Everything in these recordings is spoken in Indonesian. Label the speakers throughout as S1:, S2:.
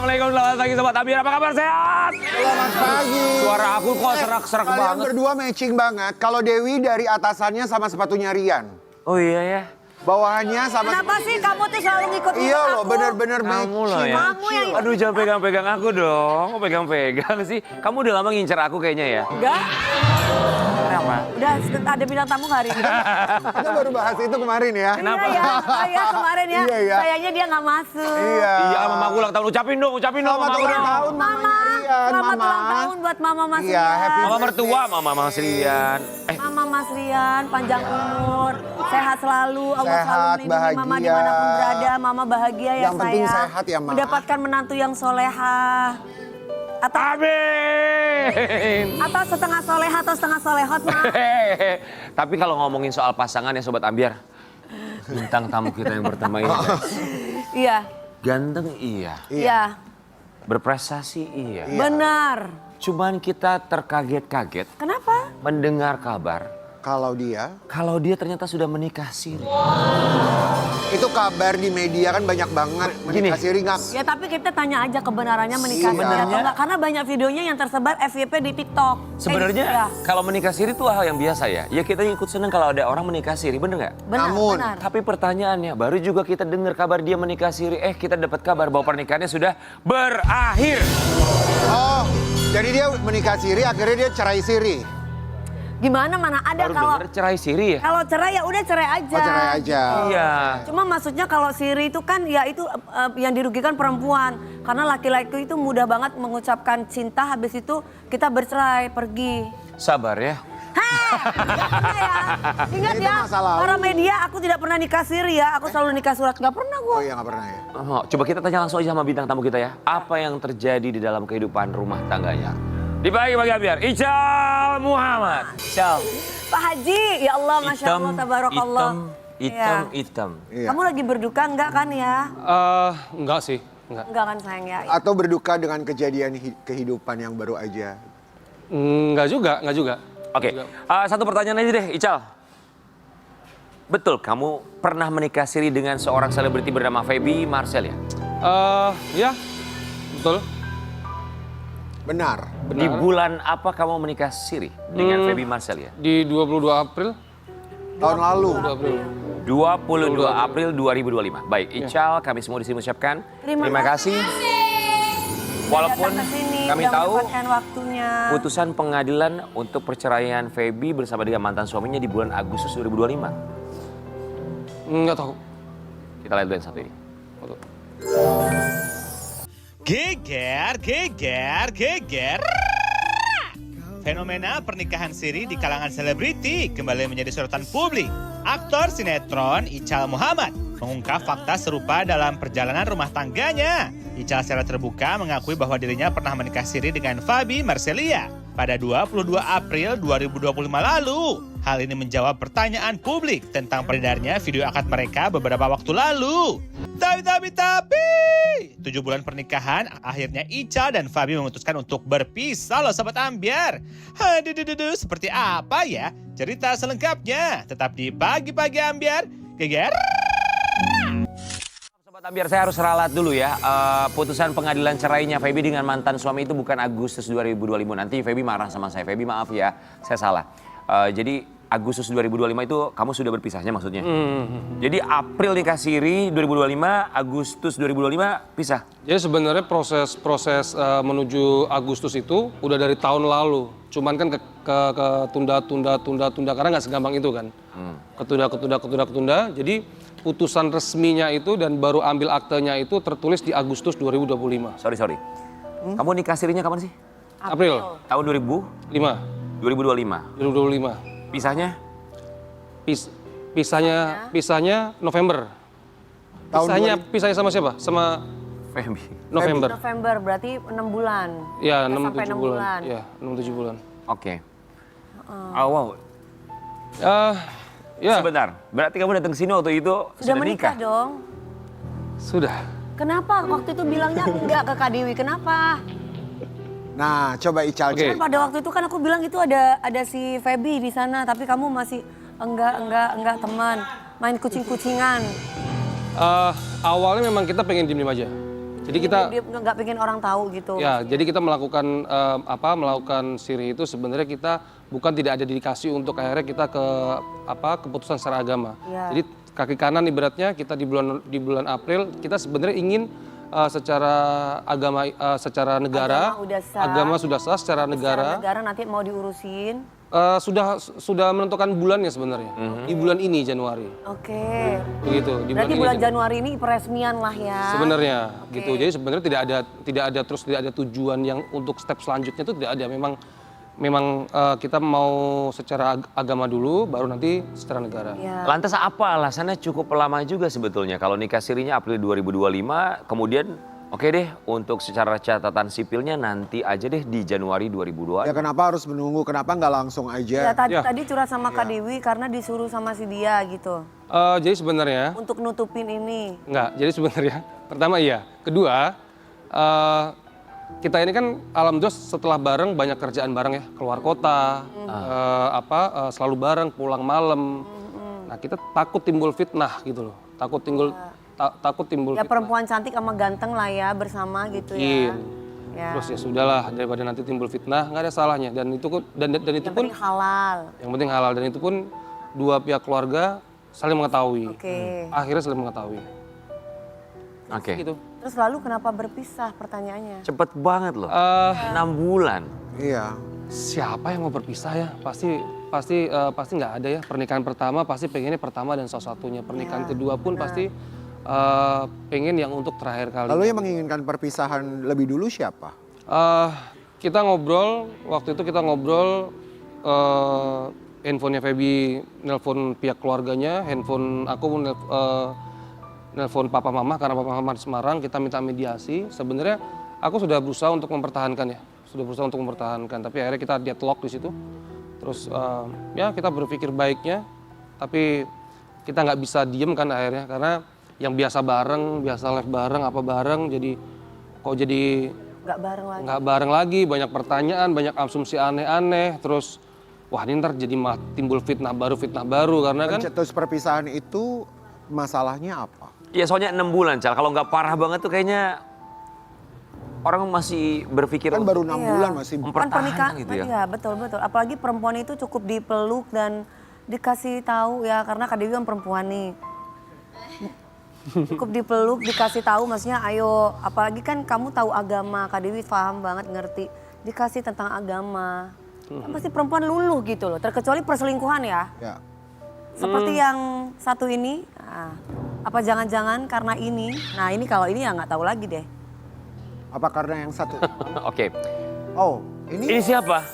S1: Assalamualaikum, selamat pagi Sobat Ambiar, apa kabar, sehat?
S2: Selamat pagi.
S1: Suara aku kok serak-serak
S2: Kalian
S1: banget.
S2: berdua matching banget. Kalau Dewi dari atasannya sama sepatunya Rian.
S1: Oh iya ya.
S2: Bawahannya sama...
S3: Kenapa sih kamu tuh selalu ngikutin
S2: Iya
S3: aku?
S2: loh, bener-bener
S1: Kamu loh
S2: matching.
S1: ya.
S3: Kamu yang...
S1: Aduh, jangan pegang-pegang aku dong. Kok pegang-pegang sih? Kamu udah lama ngincer aku kayaknya ya?
S3: Enggak,
S1: Kenapa?
S3: udah ada bintang tamu nggak hari ini?
S2: Kita baru bahas itu kemarin ya.
S1: Kenapa?
S3: Iya ya, oh iya kemarin ya.
S2: Iya, iya.
S3: Sayangnya dia nggak masuk.
S2: Iya.
S1: Iya, mama aku ulang tahun. Ucapin dong
S2: Selamat
S1: mama
S2: ulang
S1: dong.
S2: tahun
S3: Mama,
S2: mamanya Rian,
S3: selamat
S2: Mama.
S3: ulang tahun buat Mama Mas
S2: Iya,
S3: Rian.
S2: happy
S1: Mama mertua, mama Mas Rian.
S3: Mama Mas Rian, panjang umur, sehat selalu, Allah
S2: Sehat,
S3: selalu melindungi Mama
S2: bahagia.
S3: dimanapun berada. Mama bahagia ya
S2: Yang penting
S3: sayang.
S2: sehat ya, Ma.
S3: Mendapatkan menantu yang soleha.
S1: Amin.
S3: Atau setengah soleha atau setengah solehot, Ma.
S1: Tapi kalau ngomongin soal pasangan ya Sobat Ambiar. Bintang tamu kita yang pertama ini. guys.
S3: Iya,
S1: Ganteng iya.
S3: iya,
S1: Berprestasi iya.
S3: benar.
S1: Cuman kita terkaget-kaget
S3: Kenapa?
S1: mendengar kabar
S2: Kalau dia
S1: ternyata sudah menikah siri.
S2: itu kabar di media kan banyak banget.
S1: Gini.
S2: Menikah siri nggak?
S3: Ya tapi kita tanya aja kebenarannya menikah siri
S2: Iya.
S3: atau enggak. Karena banyak videonya yang tersebar FYP di TikTok.
S1: Sebenarnya
S3: ya.
S1: kalau menikah siri itu hal yang biasa ya. Ya kita ikut seneng kalau ada orang menikah siri, bener nggak?
S3: Benar,
S2: Namun,
S3: benar.
S1: Tapi pertanyaannya, baru juga kita dengar kabar dia menikah siri. Kita dapat kabar bahwa pernikahannya sudah berakhir.
S2: Oh, jadi dia menikah siri, akhirnya dia cerai siri.
S3: Gimana mana ada
S1: Baru
S3: kalau
S1: dengar cerai siri ya?
S3: kalau cerai ya udah cerai aja.
S2: Oh, cerai aja.
S1: Iya.
S3: Cuma maksudnya kalau siri itu kan ya itu yang dirugikan perempuan. Karena laki-laki itu mudah banget mengucapkan cinta habis itu kita bercerai, pergi.
S1: Sabar ya.
S3: Ingat
S2: Itu
S3: ya,
S2: masa lalu.
S3: para media aku tidak pernah nikah siri ya. Aku selalu nikah surat, nggak pernah gue.
S2: Oh iya nggak pernah ya.
S1: Oh, coba kita tanya langsung aja sama bintang tamu kita ya. Apa yang terjadi di dalam kehidupan rumah tangganya? Di pagi-pagi Ambiar, Ical Muhammad. Ical.
S3: Pak Haji, ya Allah, Masya Allah, Tabarakallah.
S1: Hitam.
S2: Iya.
S3: Kamu lagi berduka enggak kan ya?
S4: Enggak sih, enggak.
S3: Enggak kan sayang ya?
S2: Atau berduka dengan kejadian kehidupan yang baru aja.
S4: Enggak juga.
S1: Oke, satu pertanyaan aja deh, Ical. Betul, kamu pernah menikah siri dengan seorang selebriti bernama Feby Marcel ya?
S4: Ya, betul.
S2: Benar.
S1: Di bulan apa kamu menikah siri dengan Feby Marcel ya?
S4: Di 22 April.
S2: Tahun lalu.
S4: 22 April.
S1: 22 April 2025. Baik, Ical, kami semua di sini mengucapkan
S3: Terima
S1: kasih. Walaupun
S3: Datang ke sini,
S1: kami
S3: udah
S1: tahu
S3: menyempatkan waktunya.
S1: putusan pengadilan untuk perceraian Feby bersama dengan mantan suaminya di bulan Agustus 2025.
S4: Enggak tahu.
S1: Kita lihat dulu yang satu ini.
S4: Foto.
S5: Geger. Fenomena pernikahan siri di kalangan selebriti kembali menjadi sorotan publik. Aktor sinetron Ical Muhammad mengungkap fakta serupa dalam perjalanan rumah tangganya. Ical secara terbuka mengakui bahwa dirinya pernah menikah siri dengan Feby Marcelia pada 22 April 2025 lalu. Hal ini menjawab pertanyaan publik tentang beredarnya video akad mereka beberapa waktu lalu. Tapi, 7 bulan pernikahan, akhirnya Ical dan Feby memutuskan untuk berpisah loh Sobat Ambiar. Haduh, seperti apa ya cerita selengkapnya? Tetap di Pagi-Pagi Ambiar, geger.
S1: Sobat Ambiar, saya harus ralat dulu ya. Putusan pengadilan cerainya Feby dengan mantan suami itu bukan Agustus 2025. Nanti Feby marah sama saya. Feby maaf ya, saya salah. Jadi Agustus 2025 itu kamu sudah berpisahnya maksudnya? Jadi April nikah siri 2025, Agustus 2025 pisah?
S4: Jadi sebenarnya proses menuju Agustus itu udah dari tahun lalu. Cuman kan ketunda karena nggak segampang itu kan. Ketunda. Jadi putusan resminya itu dan baru ambil aktenya itu tertulis di Agustus 2025.
S1: Sorry. Kamu nikah sirinya kapan sih?
S4: April
S1: Tahun
S4: 5.
S1: 2025.
S4: 2025.
S1: Pisahnya?
S4: Pisahnya November. Pisahnya sama siapa? Sama
S1: Feby.
S4: November.
S3: November berarti 6 bulan.
S4: Ya,
S3: Sampai
S4: 6-7 bulan. Ya, 6-7 bulan.
S1: Oke. Oh wow.
S4: Ya,
S1: Sebentar, berarti kamu datang ke sini waktu itu
S3: Sudah menikah dong.
S4: sudah.
S3: Kenapa waktu itu bilangnya enggak ke Kak Dewi? Kenapa?
S2: Nah, coba Ical.
S4: Oke.
S3: Kan pada waktu itu kan aku bilang itu ada si Feby di sana, tapi kamu masih enggak teman, main kucing-kucingan.
S4: Awalnya memang kita pengen diem aja. Jadi kita
S3: dia nggak pengen orang tahu gitu.
S4: ya, jadi kita melakukan melakukan siri itu sebenarnya kita bukan tidak ada dedikasi untuk akhirnya kita ke keputusan secara agama.
S3: Ya.
S4: Jadi kaki kanan ibaratnya kita di bulan April kita sebenarnya ingin secara agama secara negara
S3: Agama
S4: sudah
S3: udah sah.
S4: sah secara negara.
S3: Secara negara nanti mau diurusin.
S4: Sudah menentukan bulannya sebenarnya di bulan ini Januari.
S3: Oke.
S4: Begitu di
S3: Berarti
S4: ini
S3: bulan
S4: Januari.
S3: Januari ini peresmian lah ya.
S4: Sebenarnya gitu. Jadi sebenarnya tidak ada tujuan yang untuk step selanjutnya itu tidak ada. Memang kita mau secara agama dulu baru nanti secara negara.
S3: Ya.
S1: Lantas apa alasannya cukup lama juga sebetulnya kalau nikah sirinya April 2025, kemudian oke deh untuk secara catatan sipilnya nanti aja deh di Januari 2022.
S2: Ya kenapa harus menunggu? Kenapa nggak langsung
S3: Ya,
S2: aja?
S3: tadi curhat sama Kak Dewi karena disuruh sama si dia gitu.
S4: Jadi sebenarnya
S3: Untuk nutupin ini.
S4: enggak. Jadi sebenarnya pertama iya, kedua kita ini kan alhamdulillah setelah bareng banyak kerjaan bareng ya, keluar kota, selalu bareng, pulang malam. Nah kita takut timbul fitnah gitu loh, takut timbul
S3: Ya
S4: fitnah.
S3: perempuan cantik sama ganteng lah ya bersama gitu ya.
S4: Mungkin.
S3: Ya.
S4: Terus ya sudahlah daripada nanti timbul fitnah nggak ada salahnya dan itu dan itu
S3: Yang
S4: pun
S3: penting halal.
S4: yang penting halal dan itu pun dua pihak keluarga saling mengetahui.
S3: Oke.
S4: Akhirnya saling mengetahui.
S1: Oke.
S4: Gitu.
S3: Terus lalu kenapa berpisah pertanyaannya?
S1: Cepet banget loh. 6 bulan.
S2: Iya.
S4: Siapa yang mau berpisah ya? Pasti nggak ada ya. Pernikahan pertama pasti pengennya pertama dan satu-satunya. Pernikahan kedua pun pasti pengen yang untuk terakhir kali.
S2: Lalu yang menginginkan perpisahan lebih dulu siapa?
S4: Kita ngobrol, waktu itu kita ngobrol, handphonenya Feby nelpon pihak keluarganya, handphone aku nelpon papa mama karena papa mama di Semarang, kita minta mediasi. Sebenarnya aku sudah berusaha untuk mempertahankan ya, tapi akhirnya kita deadlock di situ. Terus ya kita berpikir baiknya, tapi kita nggak bisa diem kan akhirnya karena yang biasa bareng, biasa live bareng, apa bareng, jadi kok jadi
S3: Nggak bareng lagi.
S4: banyak pertanyaan, banyak asumsi aneh-aneh, terus wah ini ntar jadi timbul fitnah baru karena kan
S2: Pencetus perpisahan itu masalahnya apa?
S1: Ya soalnya 6 bulan, Cal. Kalau nggak parah banget tuh kayaknya orang masih berpikir
S2: Kan
S1: untuk
S2: baru 6 bulan masih.
S3: Kan
S1: mempertahankan
S3: pernikahan
S1: gitu ya.
S3: iya betul. Apalagi perempuan itu cukup dipeluk dan dikasih tahu ya karena Kak Dewi kan perempuan nih. Cukup dipeluk, dikasih tahu maksudnya ayo, apalagi kan kamu tahu agama, Kak Dewi paham banget ngerti. Dikasih tentang agama. Kan pasti perempuan luluh gitu loh, terkecuali perselingkuhan ya.
S2: Ya.
S3: Seperti yang satu ini, nah, apa jangan-jangan karena ini? Nah ini kalau ini ya nggak tahu lagi deh.
S2: Apa karena yang satu?
S1: Oke.
S2: Oh,
S1: Ini siapa?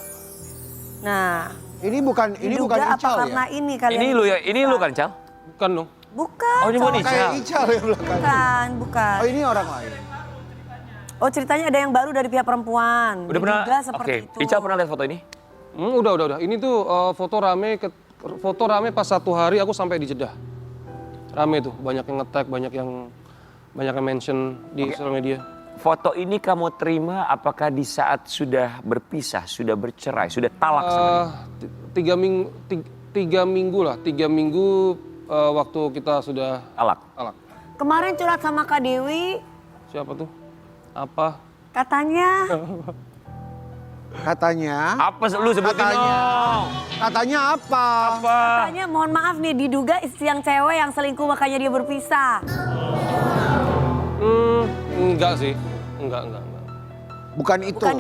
S3: Nah,
S2: ini bukan
S3: diduga apa
S2: Ical
S3: karena
S2: ya?
S3: ini kalian?
S1: Ini lu ya, ini lu kan, Cal?
S4: bukan dong.
S3: Bukan.
S1: Oh, ini bukan
S3: cowok.
S1: Ical.
S2: Kayak Ical yang belakang.
S3: Bukan.
S2: Oh, ini orang lain.
S3: Oh ceritanya ada yang baru dari pihak perempuan.
S1: Udah pernah?
S3: Diduga seperti
S1: Oke.
S3: itu.
S1: Ical pernah lihat foto ini?
S4: Udah. Ini tuh foto rame pas satu hari aku sampai di Jeddah. Rame tuh, banyak yang nge-tag, banyak yang mention di sosial media.
S1: Foto ini kamu terima apakah di saat sudah berpisah, sudah bercerai, sudah talak sama dia?
S4: 3 minggu waktu kita sudah
S1: Talak.
S4: talak.
S3: Kemarin curhat sama Kak Dewi,
S4: Siapa tuh? Apa?
S3: katanya
S2: Katanya,
S1: Apa lu sebutin dong?
S2: katanya apa?
S3: katanya mohon maaf nih diduga istri yang cewek yang selingkuh makanya dia berpisah.
S4: Enggak sih. Enggak.
S2: Bukan itu.
S3: Bukan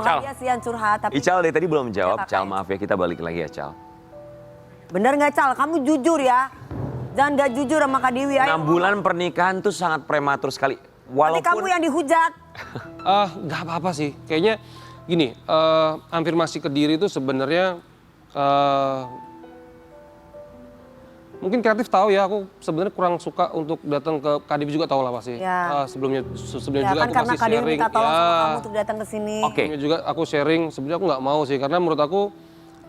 S1: Cal.
S3: dia sih yang curhat tapi
S1: Ical dari tadi belum jawab.
S3: Ya, Kak.
S1: Cal maaf ya, kita balik lagi ya, Cal.
S3: bener nggak Cal? Kamu jujur ya. Jangan nggak jujur sama Kak Dewi.
S1: 6 bulan pernikahan tuh sangat prematur sekali.
S3: Nanti kamu yang dihujat.
S4: Nggak apa-apa sih. Kayaknya gini, afirmasi ke diri itu sebenarnya mungkin kreatif tahu ya, aku sebenarnya kurang suka untuk datang ke Kak Dewi juga tahu lah pasti.
S3: Ya.
S4: Sebelumnya
S3: Ya
S4: juga
S3: kan
S4: aku
S3: karena
S4: pasti
S3: Kak Dewi
S4: sharing.
S3: minta tolong sama
S4: Ya.
S3: kamu untuk datang ke sini.
S1: Oke.
S4: Sebelumnya juga aku sharing, sebenarnya aku nggak mau sih karena menurut aku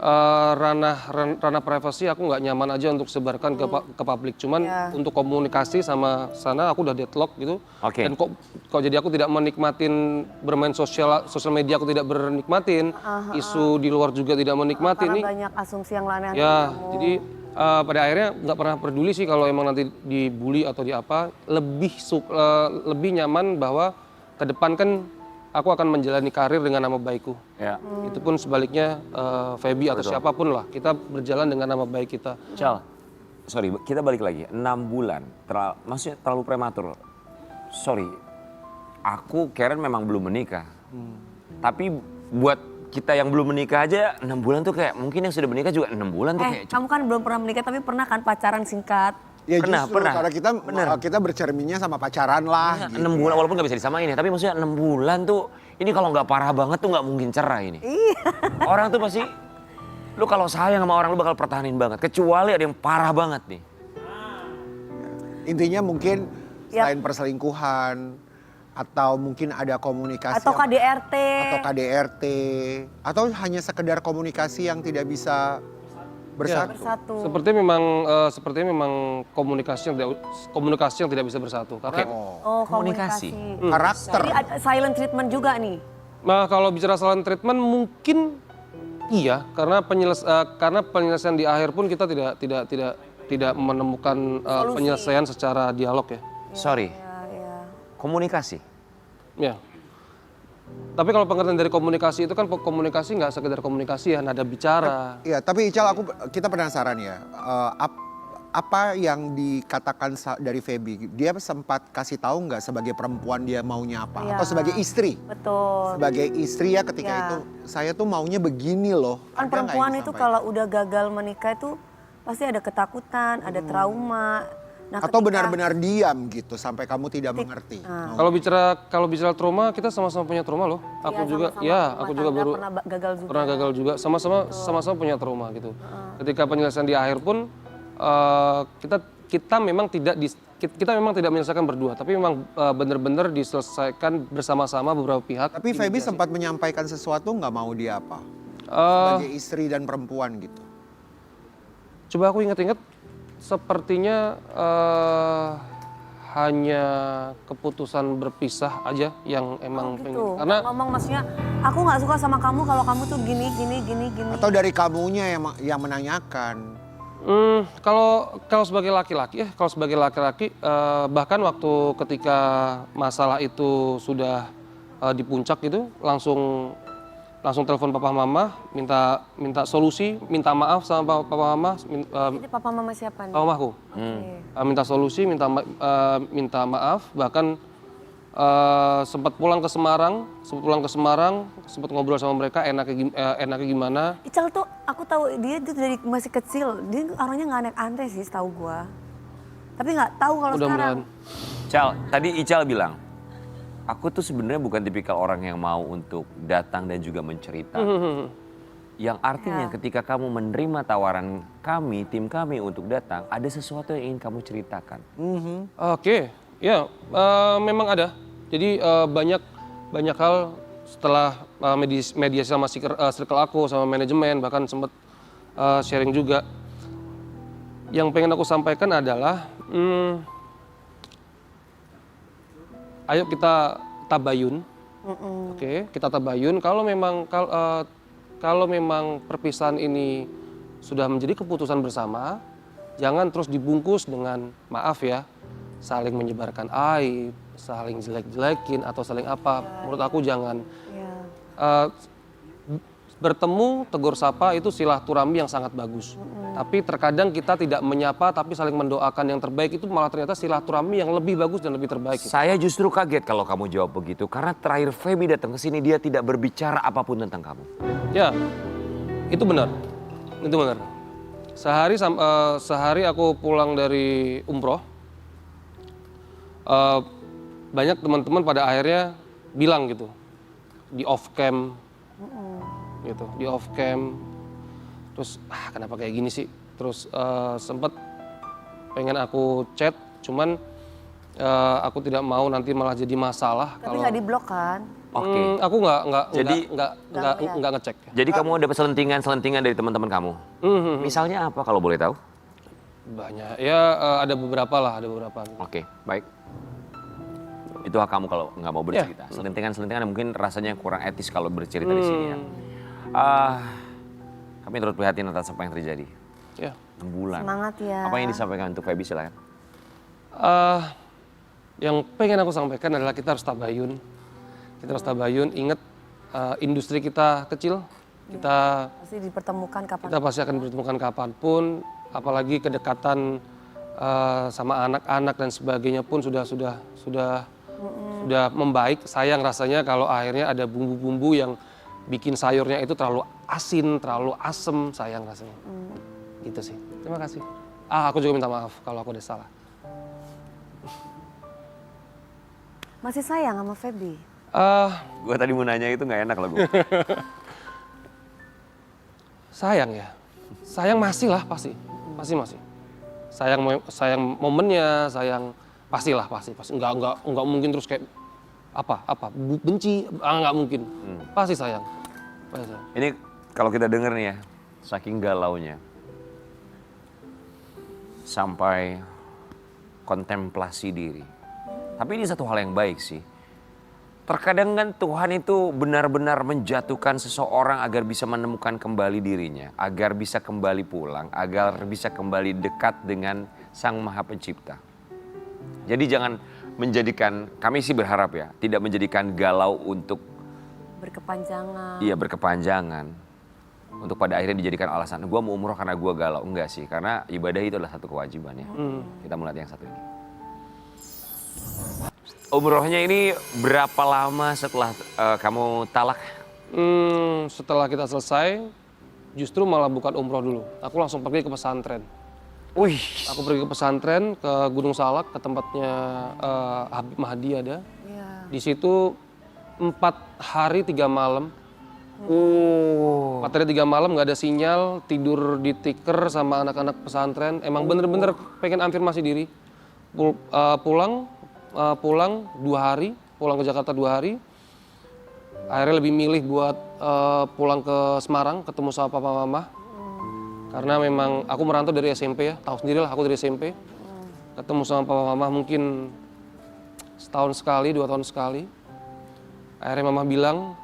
S4: ranah privasi aku nggak nyaman aja untuk sebarkan ke publik. Cuman
S3: Ya.
S4: untuk komunikasi sama sana aku udah deadlock gitu.
S1: Oke.
S4: Dan kok jadi aku tidak menikmatin bermain sosial media, aku tidak bernikmatin. Isu di luar juga tidak menikmati
S3: Karena
S4: nih.
S3: banyak asumsi yang lain.
S4: Ya, jadi pada akhirnya nggak pernah peduli sih kalau emang nanti dibully atau di apa. Lebih nyaman bahwa ke depan kan aku akan menjalani karir dengan nama baikku.
S1: Ya.
S4: Itu pun sebaliknya Feby atau siapapun lah, kita berjalan dengan nama baik kita.
S1: Cal, sorry, kita balik lagi. 6 bulan, maksudnya terlalu prematur. Sorry, aku Karen memang belum menikah. Tapi buat kita yang belum menikah aja 6 bulan tuh kayak, mungkin yang sudah menikah juga 6 bulan tuh kayak
S3: Kamu kan belum pernah menikah tapi pernah kan pacaran singkat?
S2: Ya
S1: Pernah,
S2: justru
S1: pernah.
S2: karena kita bercerminnya sama pacaran lah.
S1: 6 bulan, walaupun gak bisa disamain ya, tapi maksudnya 6 bulan tuh, ini kalau nggak parah banget tuh nggak mungkin cerai ini. Orang tuh pasti, lu kalau sayang sama orang lu bakal pertahanin banget, kecuali ada yang parah banget nih.
S2: Intinya mungkin
S3: Ya.
S2: selain perselingkuhan, atau mungkin ada komunikasi.
S3: Atau KDRT?
S2: Atau KDRT. Atau hanya sekedar komunikasi yang tidak bisa bersatu.
S3: Bersatu.
S4: Sepertinya memang komunikasi yang tidak bisa bersatu. Karena
S3: Oh,
S1: Komunikasi.
S3: komunikasi.
S2: Karakter.
S3: Jadi ada silent treatment juga nih?
S4: nah, kalau bicara silent treatment mungkin iya, karena penyelesaian di akhir pun kita tidak menemukan penyelesaian secara dialog ya.
S1: Sorry,
S3: Ya.
S1: komunikasi.
S4: Ya. Tapi kalau pengertian dari komunikasi itu kan komunikasi nggak sekedar komunikasi ya, nada bicara.
S2: Iya, tapi Ical kita penasaran ya. Apa yang dikatakan dari Feby? Dia sempat kasih tahu nggak sebagai perempuan dia maunya apa?
S3: Iya.
S2: Atau sebagai istri?
S3: Betul.
S2: Sebagai istri ya ketika
S3: Iya.
S2: itu saya tuh maunya begini loh.
S3: Kan
S2: Ada nggak
S3: perempuan
S2: yang
S3: itu
S2: disampaikan?
S3: kalau udah gagal menikah itu pasti ada ketakutan, ada trauma. Nah,
S2: Atau
S3: ketika-
S2: benar-benar diam gitu sampai kamu tidak mengerti.
S3: Ah.
S4: Kalau bicara trauma, kita sama-sama punya trauma loh. Aku
S3: Iya,
S4: juga,
S3: sama-sama
S4: ya,
S3: rumah
S4: aku juga
S3: tangga
S4: baru
S3: gagal juga.
S4: pernah gagal juga. Sama-sama punya trauma gitu. Ketika penyelesaian di akhir pun kita memang tidak menyelesaikan berdua, tapi memang benar-benar diselesaikan bersama-sama beberapa pihak.
S2: Tapi Feby sempat menyampaikan sesuatu nggak mau dia apa?
S4: Eh,
S2: Sebagai istri dan perempuan gitu.
S4: Coba aku ingat-ingat, sepertinya hanya keputusan berpisah aja yang emang
S3: Gitu.
S4: pengen. Karena
S3: Ngomong maksudnya, aku nggak suka sama kamu kalau kamu tuh gini.
S2: Atau dari kamunya yang menanyakan.
S4: kalau sebagai laki-laki bahkan waktu ketika masalah itu sudah di puncak gitu, langsung telepon papa mama, minta solusi, minta maaf sama papa mama,
S3: Jadi papa mama siapa nih?
S4: papa mamaku. Minta solusi, minta maaf, bahkan sempat pulang ke Semarang, sempat ngobrol sama mereka enaknya gimana.
S3: Ical tuh aku tahu dia tuh dari masih kecil, dia orangnya nggak aneh-aneh sih setahu gua. Tapi nggak tahu kalau sekarang.
S4: Mudah-mudahan.
S1: Cal, tadi Ical bilang, aku tuh sebenarnya bukan tipikal orang yang mau untuk datang dan juga menceritakan. Yang artinya ketika kamu menerima tawaran kami, tim kami untuk datang, ada sesuatu yang ingin kamu ceritakan.
S4: Oke, ya memang ada. Jadi banyak hal setelah mediasi sama circle aku, sama manajemen, bahkan sempat sharing juga. Yang pengen aku sampaikan adalah, ayo kita tabayun. Oke, kita tabayun. Kalau memang perpisahan ini sudah menjadi keputusan bersama, jangan terus dibungkus dengan maaf ya, saling menyebarkan aib, saling jelek-jelekin atau saling apa. Menurut aku jangan. Bertemu, tegur sapa itu silaturahmi yang sangat bagus. Tapi terkadang kita tidak menyapa tapi saling mendoakan yang terbaik, itu malah ternyata silaturahmi yang lebih bagus dan lebih terbaik.
S1: Saya justru kaget kalau kamu jawab begitu, karena terakhir Feby datang ke sini dia tidak berbicara apapun tentang kamu.
S4: Ya, itu benar. Itu benar. Sehari aku pulang dari umroh, banyak teman-teman pada akhirnya bilang gitu, di off cam, gitu, di off cam. Terus kenapa kayak gini sih? Terus sempet pengen aku chat, cuman aku tidak mau nanti malah jadi masalah.
S3: Tapi nggak diblok kan?
S1: Oke.
S4: Aku
S1: Jadi-
S4: nggak ngecek.
S1: Jadi kamu dapat selentingan dari teman-teman kamu. Misalnya apa kalau boleh tahu?
S4: Banyak, ya ada beberapa lah, ada beberapa.
S1: Oke, baik. Itu hak kamu kalau nggak mau bercerita. Selentingan-selentingan mungkin rasanya kurang etis kalau bercerita di sini ya. Kami turut prihatin atas apa yang terjadi.
S4: Ya.
S1: 6 bulan.
S3: Semangat ya.
S1: Apa yang disampaikan untuk Feby silakan.
S4: Yang pengen aku sampaikan adalah kita harus tabayun. Kita harus tabayun, ingat industri kita kecil, kita
S3: Pasti dipertemukan kapan?
S4: kita pasti akan dipertemukan kapanpun, apalagi kedekatan sama anak-anak dan sebagainya pun sudah membaik. Sayang rasanya kalau akhirnya ada bumbu-bumbu yang bikin sayurnya itu terlalu asin, terlalu asem, sayang rasanya. Gitu sih. Terima kasih. Aku juga minta maaf kalau aku ada salah.
S3: Masih sayang sama Feby?
S1: Gue tadi mau nanya itu nggak enak loh gue.
S4: Sayang ya. Sayang masih lah pasti. Masih. Sayang momennya, sayang pastilah pasti. Enggak mungkin terus kayak benci, nggak mungkin. Pasti sayang.
S1: Ini kalau kita denger nih ya, saking galaunya. Sampai kontemplasi diri. Tapi ini satu hal yang baik sih. Terkadang kan Tuhan itu benar-benar menjatuhkan seseorang agar bisa menemukan kembali dirinya. Agar bisa kembali pulang, agar bisa kembali dekat dengan Sang Maha Pencipta. Jadi jangan menjadikan, kami sih berharap ya, tidak menjadikan galau untuk
S3: Berkepanjangan.
S1: iya berkepanjangan. Untuk pada akhirnya dijadikan alasan, gue mau umroh karena gue galau. Enggak sih, karena ibadah itu adalah satu kewajiban ya. Kita melihat yang satu ini. Umrohnya ini berapa lama setelah kamu talak?
S4: Setelah kita selesai, justru malah bukan umroh dulu. Aku langsung pergi ke pesantren.
S1: Wih,
S4: Aku pergi ke pesantren, ke Gunung Salak, ke tempatnya Habib Mahdi ada.
S3: Iya.
S4: Di situ 4 hari 3 malam. 4 hari 3 malam nggak ada sinyal, tidur di tikar sama anak-anak pesantren. Emang bener-bener pengen afirmasi diri. Pulang 2 hari, pulang ke Jakarta 2 hari. Akhirnya lebih milih buat pulang ke Semarang, ketemu sama papa mama. Karena memang aku merantau dari SMP ya, tahu sendiri lah aku dari SMP. Ketemu sama papa mama mungkin setahun sekali, 2 tahun sekali. Akhirnya mama bilang,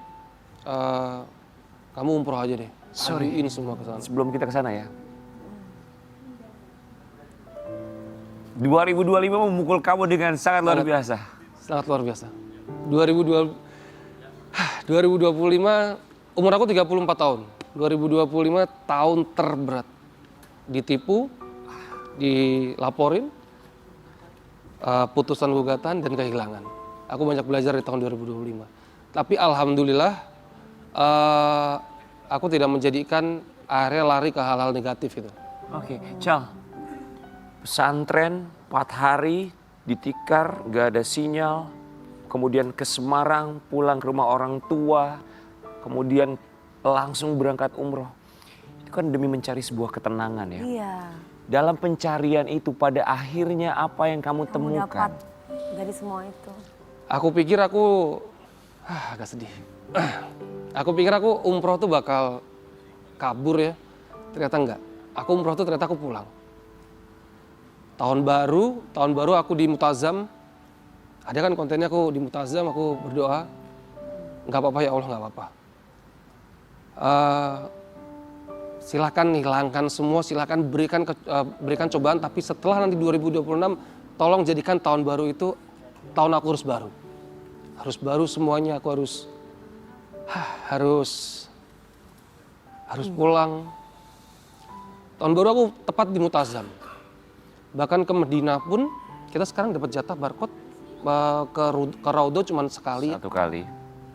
S4: kamu umroh aja deh. Aduin semua ke sana.
S1: sebelum kita ke sana ya. 2025 memukul kamu dengan sangat luar biasa.
S4: Sangat luar biasa. 2025, umur aku 34 tahun. 2025 tahun terberat. Ditipu, dilaporin, putusan gugatan dan kehilangan. Aku banyak belajar di tahun 2025. Tapi alhamdulillah aku tidak menjadikan akhirnya lari ke hal-hal negatif itu.
S1: Oke, Cal. Pesantren 4 hari di tikar, gak ada sinyal. Kemudian ke Semarang, pulang ke rumah orang tua. Kemudian langsung berangkat umroh. Itu kan demi mencari sebuah ketenangan ya.
S3: Iya.
S1: Dalam pencarian itu pada akhirnya apa yang kamu
S3: Kamu
S1: temukan?
S3: dapat dari semua itu.
S4: Aku pikir agak sedih. Aku pikir aku umroh tuh bakal kabur ya. Ternyata enggak. Aku umroh tuh ternyata aku pulang. Tahun baru aku di Mutazam. Ada kan kontennya aku di Mutazam, aku berdoa. Enggak apa-apa ya Allah, enggak apa-apa. Silakan hilangkan semua, silakan berikan cobaan. Tapi setelah nanti 2026, tolong jadikan tahun baru itu tahun aku harus baru. Harus baru semuanya, aku harus pulang. Tahun baru aku tepat di Mutazam. Bahkan ke Medina pun kita sekarang dapat jatah barcode ke Raudo cuma sekali.
S1: Satu kali.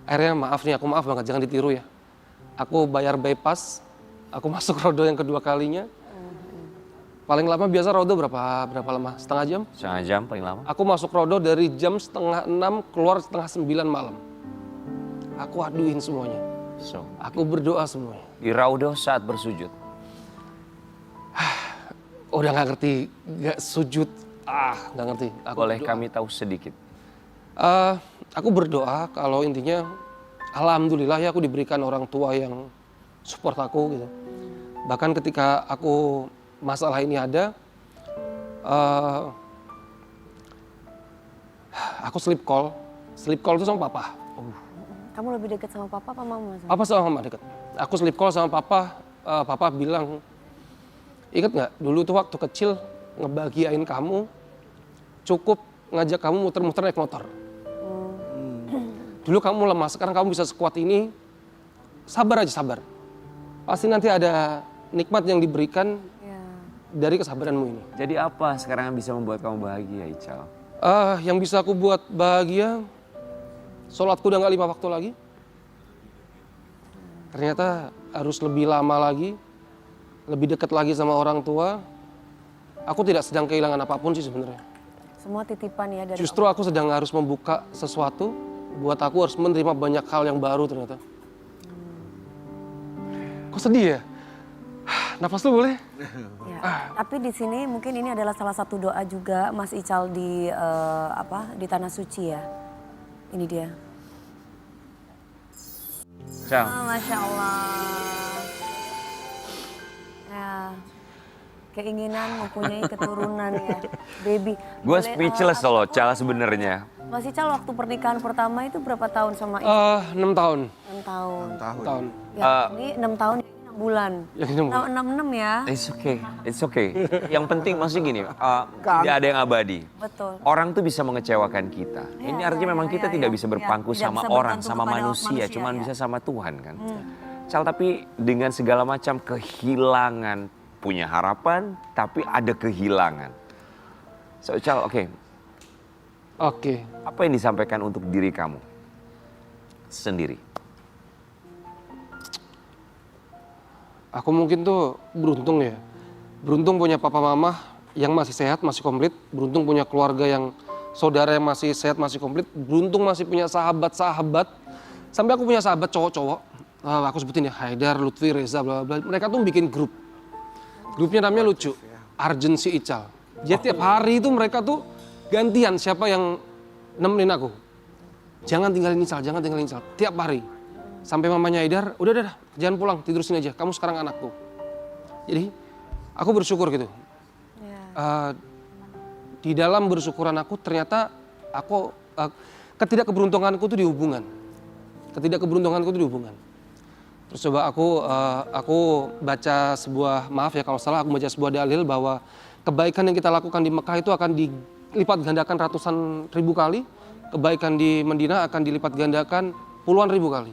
S4: Akhirnya maaf banget, jangan ditiru ya. Aku bayar bypass, aku masuk Raudo yang kedua kalinya. Paling lama biasa Raudo berapa lama? Setengah jam?
S1: Setengah jam paling lama.
S4: Aku masuk Raudo dari jam 5:30, keluar 8:30 malam. Aku aduin semuanya.
S1: So,
S4: Aku berdoa semuanya.
S1: di Raudo saat bersujud.
S4: Udah nggak ngerti, nggak sujud, nggak ngerti. Aku
S1: Boleh
S4: berdoa.
S1: kami tahu sedikit?
S4: Aku berdoa kalau intinya, alhamdulillah ya aku diberikan orang tua yang support aku gitu. Bahkan ketika masalah ini ada, aku sleep call itu sama papa.
S3: Kamu lebih dekat sama papa apa mama?
S4: Papa sama mama deket. Aku sleep call sama papa, papa bilang, ingat nggak dulu tuh waktu kecil ngebahagiain kamu, cukup ngajak kamu muter-muter naik motor. dulu kamu lemah, sekarang kamu bisa sekuat ini. Sabar aja, sabar. Pasti nanti ada nikmat yang diberikan
S3: Ya.
S4: dari kesabaranmu ini.
S1: Jadi apa sekarang yang bisa membuat kamu bahagia, Ical?
S4: Yang bisa aku buat bahagia, sholatku udah nggak 5 waktu lagi. Ternyata harus lebih lama lagi, lebih dekat lagi sama orang tua. Aku tidak sedang kehilangan apapun sih sebenarnya.
S3: Semua titipan ya dari
S4: Justru aku sedang harus membuka sesuatu, buat aku harus menerima banyak hal yang baru ternyata. Kok sedih ya? Nafas lu boleh?
S3: Ya, tapi di sini mungkin ini adalah salah satu doa juga Mas Ical di di tanah suci ya. Ini dia.
S1: Cal,
S3: Masya Allah. Ya, keinginan mempunyai keturunan ya, baby.
S1: gue
S3: Boleh,
S1: speechless loh, Cal sebenarnya.
S3: Mas Ical waktu pernikahan pertama itu berapa tahun sama istri?
S4: 6 tahun.
S3: 6 tahun.
S2: 6 tahun.
S4: Tahun.
S3: Ya, ini 6 tahun, ini 6 bulan.
S4: Yang ini mau.
S3: 6 ya.
S1: It's okay. Yang penting maksudnya gini, tidak ada yang abadi.
S3: Betul.
S1: Orang tuh bisa mengecewakan kita.
S3: Iya,
S1: Ini artinya
S3: iya,
S1: memang
S3: iya,
S1: kita
S3: iya.
S1: tidak bisa
S3: Iya,
S1: berpangku
S3: tidak
S1: sama
S3: bisa
S1: orang,
S3: bergantung
S1: sama
S3: kepada
S1: manusia, cuman
S3: ya.
S1: bisa sama Tuhan kan. Cal, tapi dengan segala macam kehilangan, punya harapan, tapi ada kehilangan. So, Cal, oke.
S4: Oke.
S1: Apa yang disampaikan untuk diri kamu sendiri?
S4: Aku mungkin tuh beruntung ya. Beruntung punya papa mama yang masih sehat, masih komplit. Beruntung punya keluarga yang saudara yang masih sehat, masih komplit. Beruntung masih punya sahabat-sahabat. Sampai aku punya sahabat cowok-cowok. Aku sebutin ya, Haidar, Lutfi, Reza, bla bla. Mereka tuh bikin grup. Grupnya namanya lucu, Urgency Ical. Jadi tiap hari itu mereka tuh gantian siapa yang nemenin aku. Jangan tinggalin Ical, jangan tinggalin Ical. Tiap hari. Sampai mamanya Haidar, udah, jangan pulang, tidur sini aja. Kamu sekarang anakku. Jadi aku bersyukur gitu. Di dalam bersyukuran aku ternyata aku ketidakkeberuntunganku tuh di hubungan. Ketidakkeberuntunganku tuh di hubungan. Terus coba aku baca sebuah, maaf ya kalau salah, aku baca sebuah dalil bahwa kebaikan yang kita lakukan di Mekah itu akan dilipat gandakan ratusan ribu kali. Kebaikan di Madinah akan dilipat gandakan puluhan ribu kali.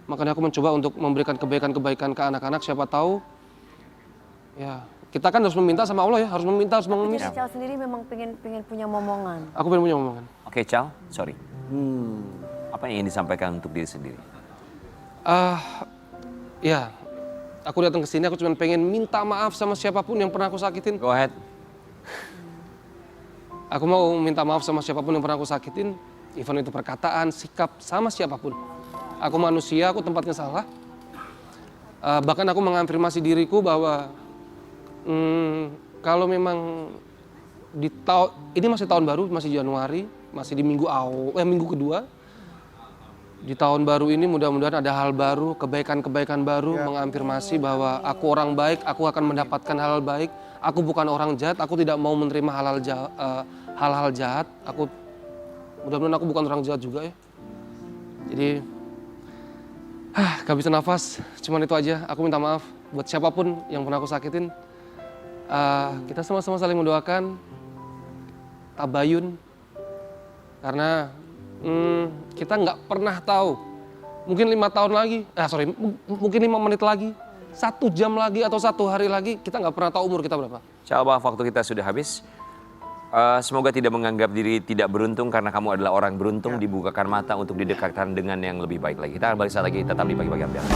S4: Makanya aku mencoba untuk memberikan kebaikan-kebaikan ke anak-anak, siapa tahu ya kita kan harus meminta sama Allah ya, harus meminta, harus mengemis.
S3: Mas Ical sendiri memang pengen punya momongan.
S4: Aku pengen punya omongan.
S1: Oke, Cal, sorry. Apa yang ingin disampaikan untuk diri sendiri?
S4: Ya, aku datang ke sini aku cuma pengen minta maaf sama siapapun yang pernah aku sakitin.
S1: Go ahead.
S4: Aku mau minta maaf sama siapapun yang pernah aku sakitin, even itu perkataan, sikap, sama siapapun. Aku manusia, aku tempatnya salah. Bahkan aku mengafirmasi diriku bahwa kalau memang ini masih tahun baru, masih Januari, masih di minggu kedua. Di tahun baru ini mudah-mudahan ada hal baru, kebaikan-kebaikan baru, mengafirmasi bahwa aku orang baik, aku akan mendapatkan hal baik. Aku bukan orang jahat, aku tidak mau menerima hal-hal jahat. Mudah-mudahan aku bukan orang jahat juga ya. Jadi, gak bisa nafas, cuman itu aja. Aku minta maaf buat siapapun yang pernah aku sakitin. Kita sama-sama saling mendoakan, tabayun, karena kita nggak pernah tahu. Mungkin 5 tahun lagi, mungkin 5 menit lagi, 1 jam lagi atau 1 hari lagi, kita nggak pernah tahu umur kita berapa.
S1: Cal, maaf waktu kita sudah habis. Semoga tidak menganggap diri tidak beruntung karena kamu adalah orang beruntung, dibukakan mata untuk didekatkan dengan yang lebih baik lagi. Kita akan balik saat lagi, tetap di Pagi-Pagi Update.